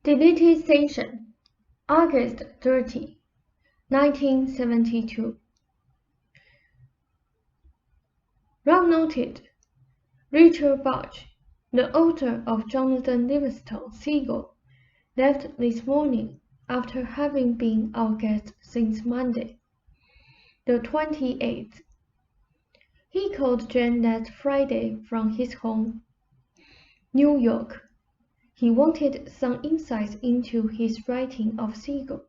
Deleted Station, August 30, 1972. Rob noted, Richard Bach, the author of Jonathan Livingston Seagull, left this morning after having been our guest since Monday, the 28th. He called Jane that Friday from his home, New York. He wanted some insights into his writing of Seagull.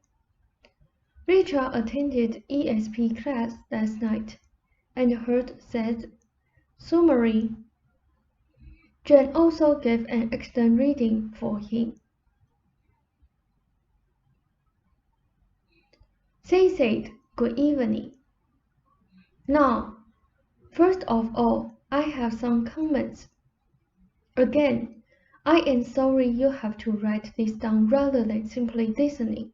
Richard attended ESP class last night and heard Seth summary. Jane also gave an excellent reading for him. They said, "Good evening." Now, first of all, I have some comments. Again, I am sorry you have to write this down rather than simply listening,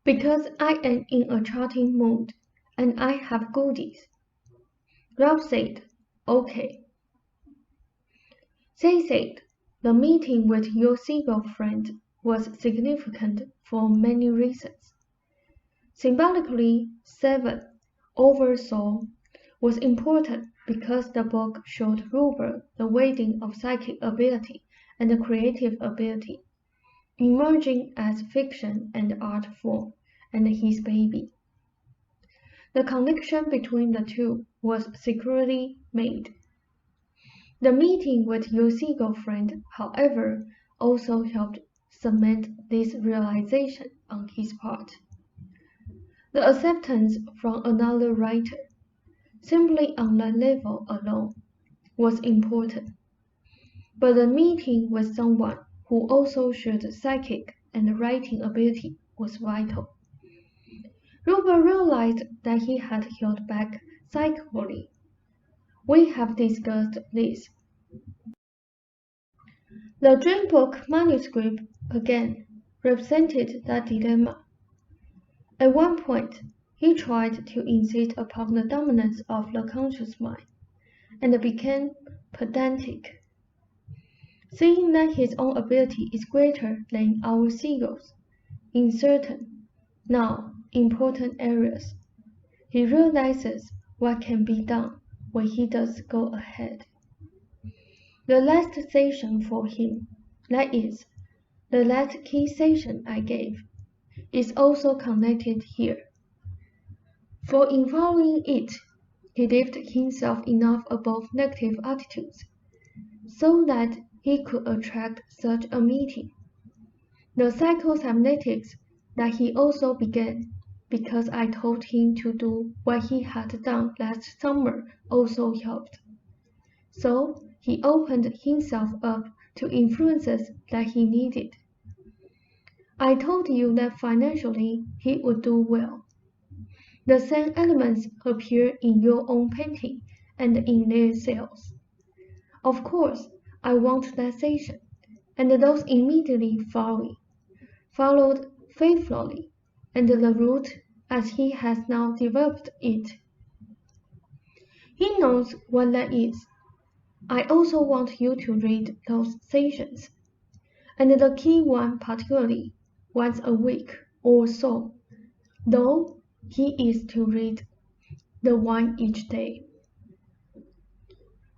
because I am in a chatting mood, and I have goodies. Rob said, "Okay." They said, the meeting with your Seagull friend was significant for many reasons. Symbolically, 7 oversaw was important because the book showed Ruber the wedding of psychic ability and creative ability, emerging as fiction and art form, and his baby. The connection between the two was secretly made. The meeting with your Seagull friend, however, also helped cement this realization on his part. The acceptance from another writer, simply on that level alone, was important. But the meeting with someone who also shared psychic and writing ability was vital. Ruber realized that he had held back psychically. We have discussed this. The dream book manuscript again represented that dilemma. At one point, he tried to insist upon the dominance of the conscious mind, and became pedantic, seeing that his own ability is greater than our Seagull's in certain, now important areas. He realizes what can be done when he does go ahead. The last session for him, that is, the last key session I gave, is also connected here. For in following it, he lifted himself enough above negative attitudes, so that he could attract such a meeting. The psychocybernetics that he also began, because I told him to do what he had done last summer, also helped. So he opened himself up to influences that he needed. I told you that financially he would do well. The same elements appear in your own painting and in their sales. Of course, I want that session, and those immediately followed faithfully, and the route as he has now developed it. He knows what that is. I also want you to read those sessions, and the key one particularly, once a week or so, though he is to read the one each day.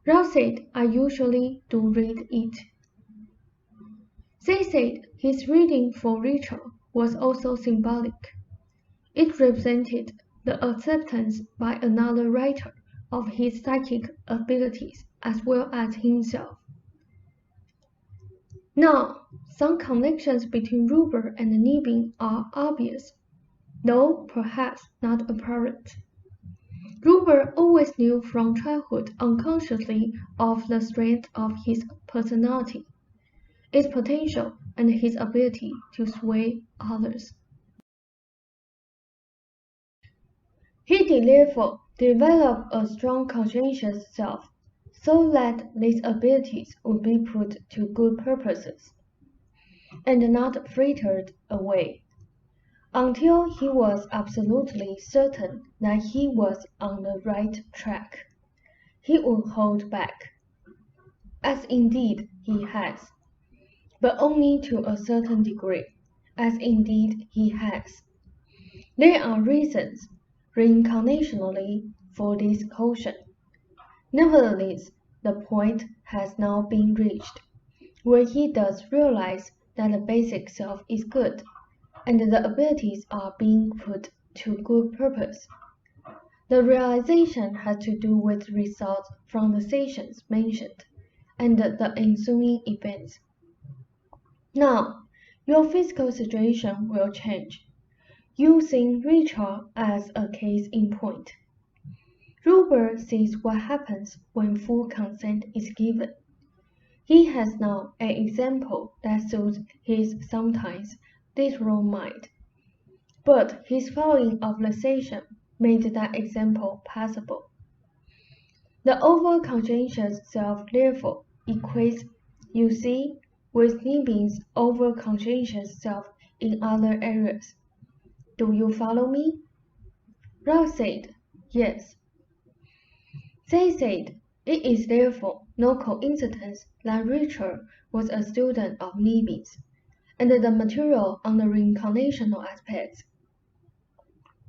Rob said I usually do read it. They said his reading for Richard was also symbolic. It represented the acceptance by another writer of his psychic abilities as well as himself. Now, some connections between Ruber and Nibbin are obvious, though perhaps not apparent. Ruber always knew from childhood unconsciously of the strength of his personality, its potential, and his ability to sway others. He did therefore develop a strong conscientious self, so that these abilities would be put to good purposes, and not frittered away, until he was absolutely certain that he was on the right track. He would hold back, as indeed he has, but only to a certain degree, as indeed he has. There are reasons, reincarnationally, for this caution. Nevertheless, the point has now been reached, where he does realize that the basic self is good, and the abilities are being put to good purpose. The realization has to do with results from the sessions mentioned, and the ensuing events. Now, your physical situation will change, using Richard as a case in point. Robert sees what happens when full consent is given. He has now an example that suits his sometimes literal mind, but his following of the session made that example possible. The over-conscientious self therefore equates, you see, with Nibin's over-conscientious self in other areas. Do you follow me? Ralph said, yes. They said, it is therefore no coincidence that Richard was a student of Nibin's, and the material on the reincarnational aspects.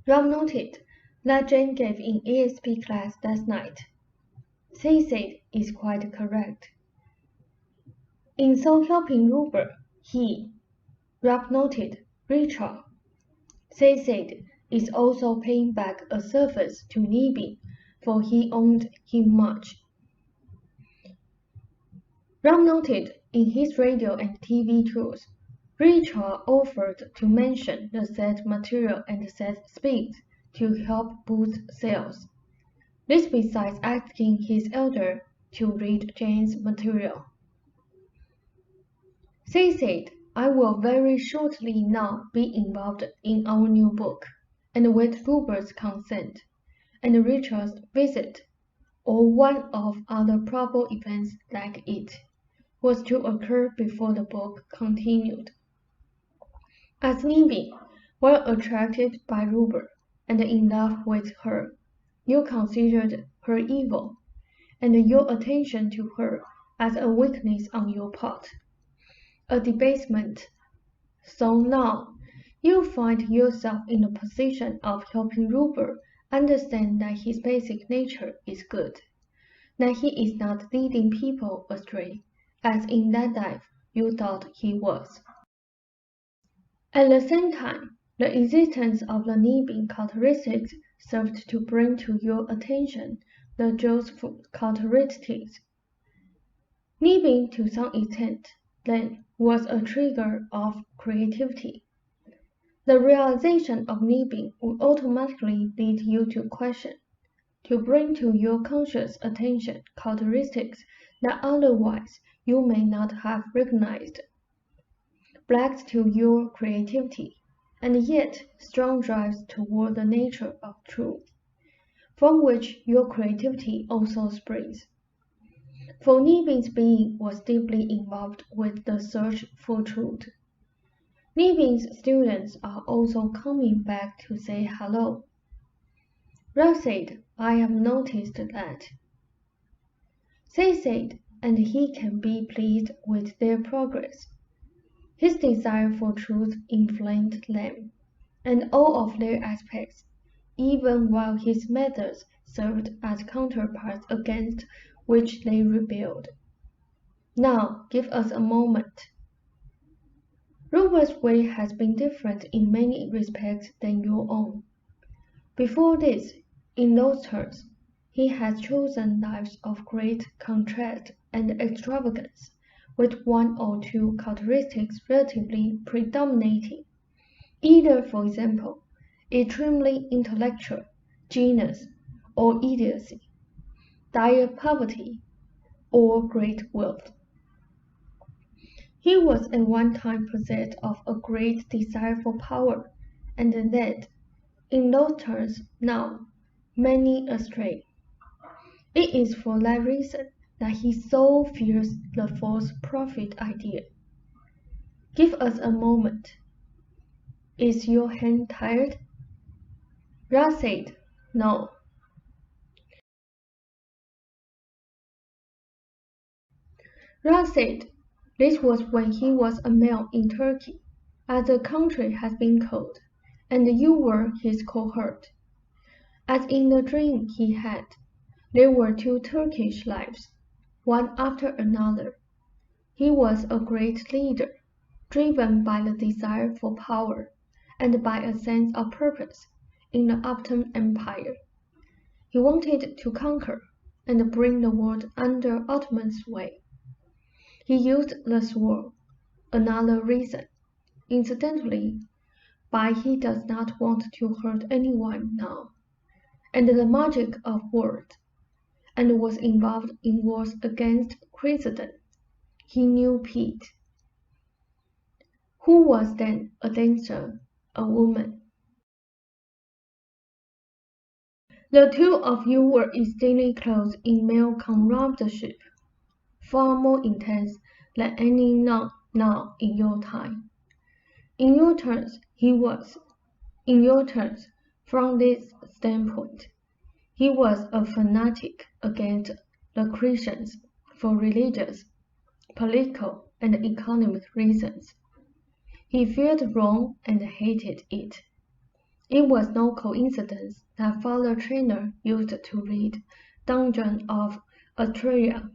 Ralph noted that Jane gave in ASP class that night. They said is quite correct. In so helping Robert, Ralph noted, Richard, they said, is also paying back a service to Nibin, for he owed him much. Ralph noted in his radio and TV tours, Richard offered to mention the set material and set speeds to help boost sales. This besides asking his elder to read Jane's material. They said, I will very shortly now be involved in our new book, and with Robert's consent, and Richard's visit, or one of other probable events like it, was to occur before the book continued. As Nibin, while attracted by Robert and in love with her, you considered her evil, and your attention to her as a weakness on your part, a debasement. So now, you find yourself in a position of helping Robert understand that his basic nature is good, that he is not leading people astray, as in that life you thought he was. At the same time, the existence of the Nibin characteristics served to bring to your attention the Josephine characteristics. Nibin, to some extent, then, was a trigger of creativity. The realization of Nibin would automatically lead you to question, to bring to your conscious attention characteristics that otherwise you may not have recognized. Blacks to your creativity, and yet strong drives toward the nature of truth, from which your creativity also springs. For Nibin's being was deeply involved with the search for truth. Nibin's students are also coming back to say hello. Ralph said, I have noticed that. They said, and he can be pleased with their progress. His desire for truth inflamed them, and all of their aspects, even while his methods served as counterparts against which they rebelled. Now, give us a moment. Robert's way has been different in many respects than your own. Before this, in those terms, he has chosen lives of great contrast and extravagance, with one or two characteristics relatively predominating, either, for example, extremely intellectual, genius, or idiocy, dire poverty, or great wealth. He was at one time possessed of a great desire for power, and led, in those terms now, many astray. It is for that reason that he so fears the false prophet idea. Give us a moment. Is your hand tired? Ralph said, no. Ralph said, This was when he was a male in Turkey, as the country has been called, and you were his cohort. As in the dream he had, there were two Turkish lives, one after another. He was a great leader, driven by the desire for power and by a sense of purpose in the Ottoman Empire. He wanted to conquer and bring the world under Ottoman sway. He used the sword, another reason, incidentally, why he does not want to hurt anyone now, and the magic of words, and was involved in wars against Christendom. He knew Pete, who was then a dancer, a woman. The two of you were extremely close in male comradeship, far more intense than any known now in your time. In your terms, he was. In your terms, from this standpoint, he was a fanatic against the Christians for religious, political, and economic reasons. He feared Rome and hated it. It was no coincidence that Father Trainer used to read Dungeon of Atreia.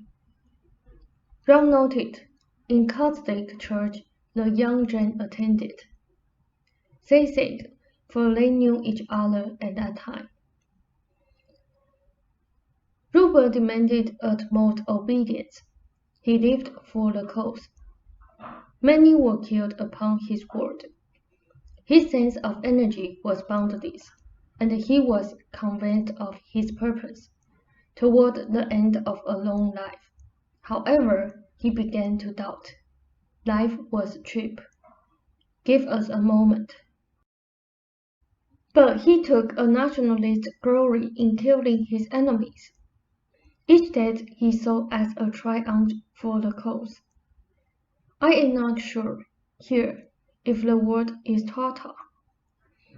Ron noted, in Catholic Church the young Jane attended. They said, for they knew each other at that time. Rupert demanded utmost obedience. He lived for the cause. Many were killed upon his word. His sense of energy was boundless, and he was convinced of his purpose. Toward the end of a long life, however, he began to doubt. Life was cheap. Give us a moment. But he took a nationalist glory in killing his enemies. Each death he saw as a triumph for the cause. I am not sure, here, if the word is total.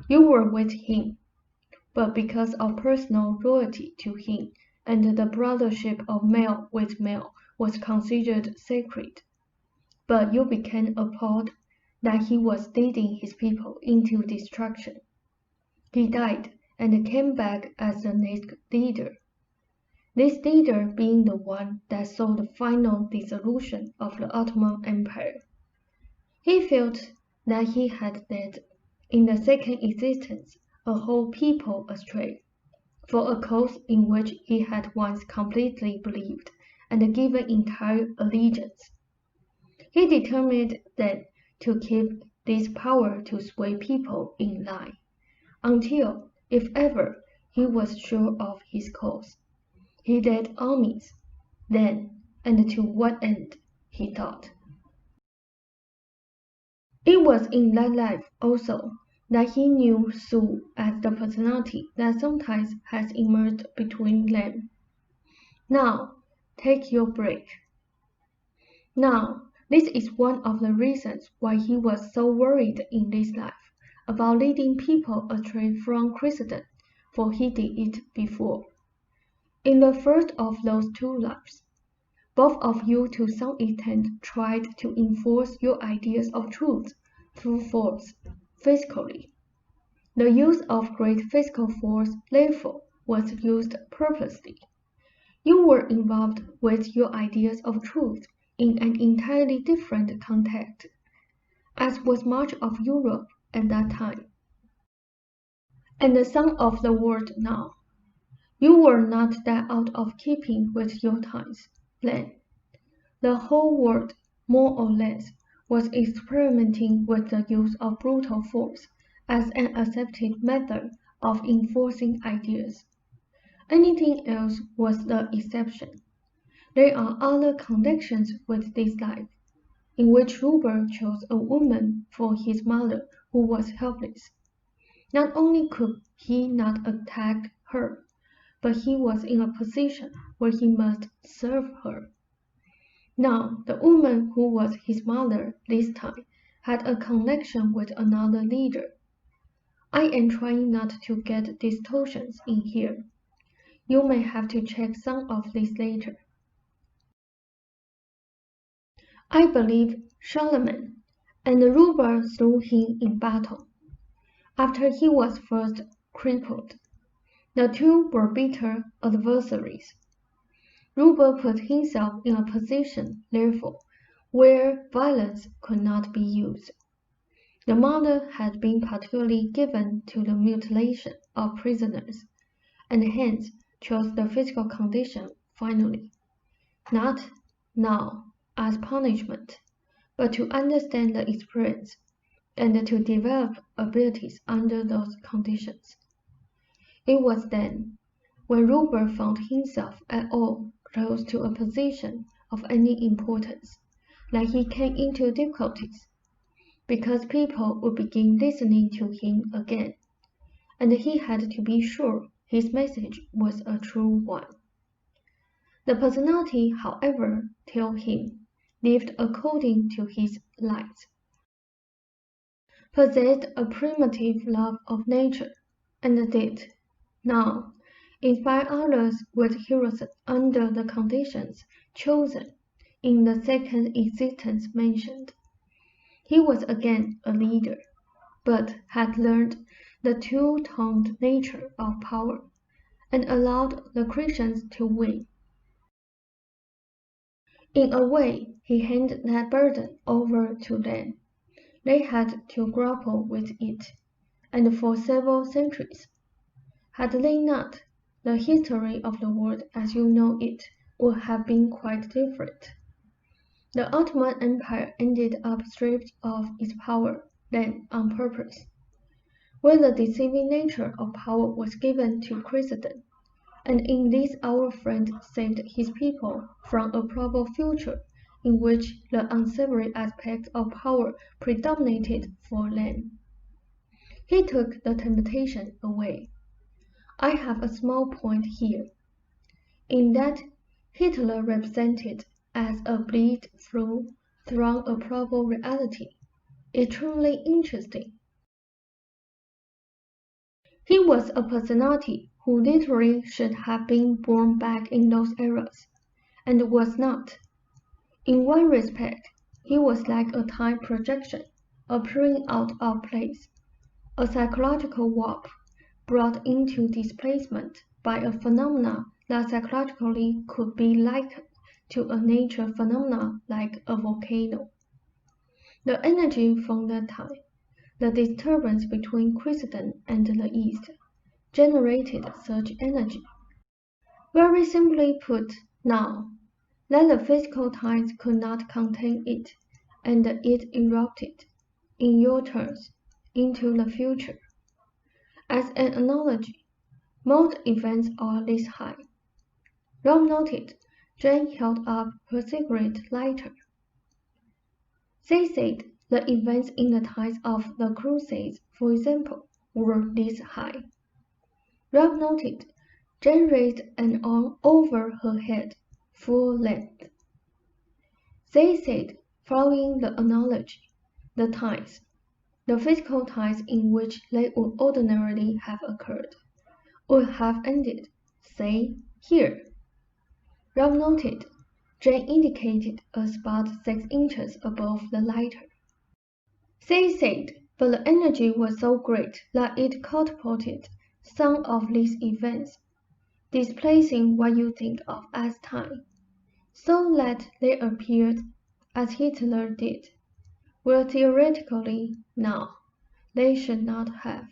You were with him, but because of personal loyalty to him, and the brothership of male with male was considered sacred. But you became appalled that he was leading his people into destruction. He died and came back as the next leader. This leader being the one that saw the final dissolution of the Ottoman Empire. He felt that he had led, in the second existence, a whole people astray, for a cause in which he had once completely believed and given entire allegiance. He determined then to keep this power to sway people in line, until, if ever, he was sure of his cause. He led armies, then, and to what end, he thought. It was in that life, also, that he knew Sue as the personality that sometimes has emerged between them. Now, take your break. Now, this is one of the reasons why he was so worried in this life about leading people astray from Christendom, for he did it before. In the first of those two lives, both of you to some extent tried to enforce your ideas of truth through force, physically. The use of great physical force, therefore, was used purposely. You were involved with your ideas of truth in an entirely different context, as was much of Europe at that time, and some of the world now. You were not that out of keeping with your times, then. The whole world, more or less, was experimenting with the use of brutal force as an accepted method of enforcing ideas. Anything else was the exception. There are other connections with this life, in which Rupert chose a woman for his mother who was helpless. Not only could he not attack her, but he was in a position where he must serve her. Now, the woman who was his mother this time had a connection with another leader. I am trying not to get distortions in here. You may have to check some of this later. I believe Charlemagne, and Ruber slew him in battle. After he was first crippled, the two were bitter adversaries. Ruber put himself in a position, therefore, where violence could not be used. The mother had been particularly given to the mutilation of prisoners, and hence chose the physical condition finally, not now as punishment, but to understand the experience and to develop abilities under those conditions. It was then, when Ruber found himself at all close to a position of any importance, that he came into difficulties, because people would begin listening to him again, and he had to be sure his message was a true one. The personality, however, till him, lived according to his lights, possessed a primitive love of nature, and did, now, inspire others with heroism under the conditions chosen in the second existence mentioned. He was again a leader, but had learned the two-toned nature of power, and allowed the Christians to win. In a way, he handed that burden over to them. They had to grapple with it, and for several centuries. Had they not, the history of the world as you know it would have been quite different. The Ottoman Empire ended up stripped of its power, then on purpose, where the deceiving nature of power was given to Christendom, and in this our friend saved his people from a probable future in which the unsavory aspect of power predominated for them. He took the temptation away. I have a small point here, in that Hitler represented as a bleed through a probable reality, extremely interesting. He was a personality who literally should have been born back in those eras, and was not. In one respect, he was like a time projection, appearing out of place, a psychological warp brought into displacement by a phenomena that psychologically could be likened to a nature phenomena like a volcano. The energy from that time, the disturbance between Christendom and the East, generated such energy. Very simply put, now, that the physical tides could not contain it, and it erupted, in your terms, into the future. As an analogy, most events are this high. Rob noted, Jane held up her cigarette lighter. They said the events in the times of the Crusades, for example, were this high. Rob noted, Jane raised an arm over her head, full length. They said, following the analogy, the times, the physical times in which they would ordinarily have occurred, would have ended, say, here. Rob noted, Jane indicated a spot 6 inches above the lighter. They said, but the energy was so great that it catapulted some of these events, displacing what you think of as time, so that they appeared, as Hitler did, where theoretically, now, they should not have.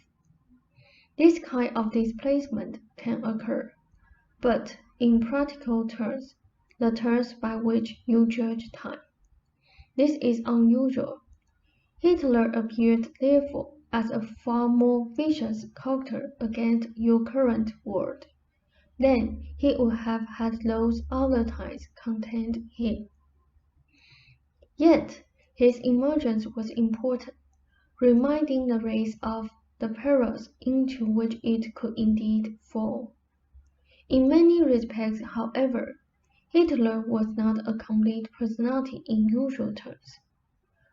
This kind of displacement can occur, but in practical terms, the terms by which you judge time. This is unusual. Hitler appeared therefore as a far more vicious character against your current world than he would have had those other times contained him. Yet his emergence was important, reminding the race of the perils into which it could indeed fall. In many respects, however, Hitler was not a complete personality in usual terms.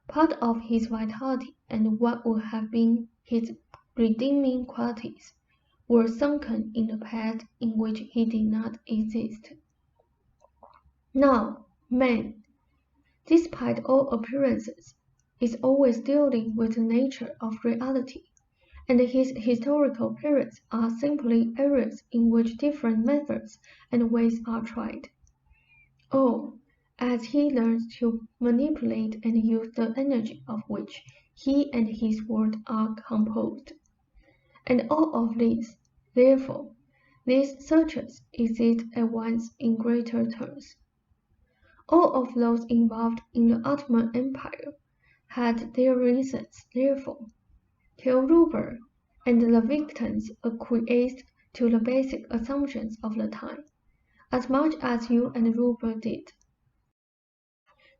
Part of his vitality and what would have been his redeeming qualities were sunken in the past in which he did not exist. Now, man, despite all appearances, is always dealing with the nature of reality, and his historical periods are simply areas in which different methods and ways are tried. All, as he learns to manipulate and use the energy of which he and his world are composed. And all of these, therefore, these searches exist at once in greater terms. All of those involved in the Ottoman Empire had their reasons, therefore, till Ruber and the victims acquiesced to the basic assumptions of the time, as much as you and Ruber did.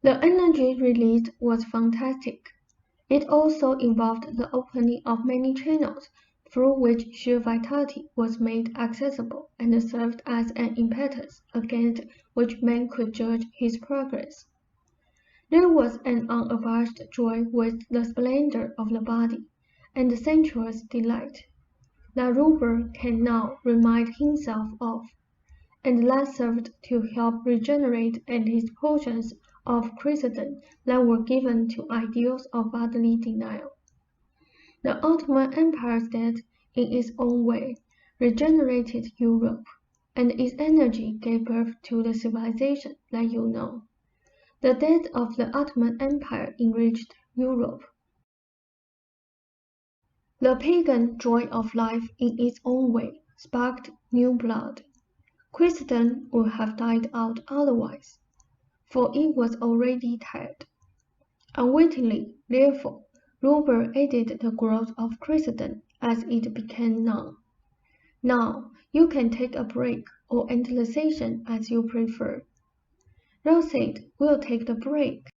The energy released was fantastic. It also involved the opening of many channels through which sheer vitality was made accessible and served as an impetus against which man could judge his progress. There was an unabashed joy with the splendor of the body, and the sensuous delight that Ruber can now remind himself of, and that served to help regenerate and his portions of Christendom that were given to ideals of bodily denial. The Ottoman Empire's death, in its own way, regenerated Europe, and its energy gave birth to the civilization that you know. The death of the Ottoman Empire enriched Europe. The pagan joy of life in its own way sparked new blood. Christendom would have died out otherwise, for it was already tired. Unwittingly, therefore, Ruber aided the growth of Christendom as it became known. Now, you can take a break or end the session as you prefer. Rousseau will take the break.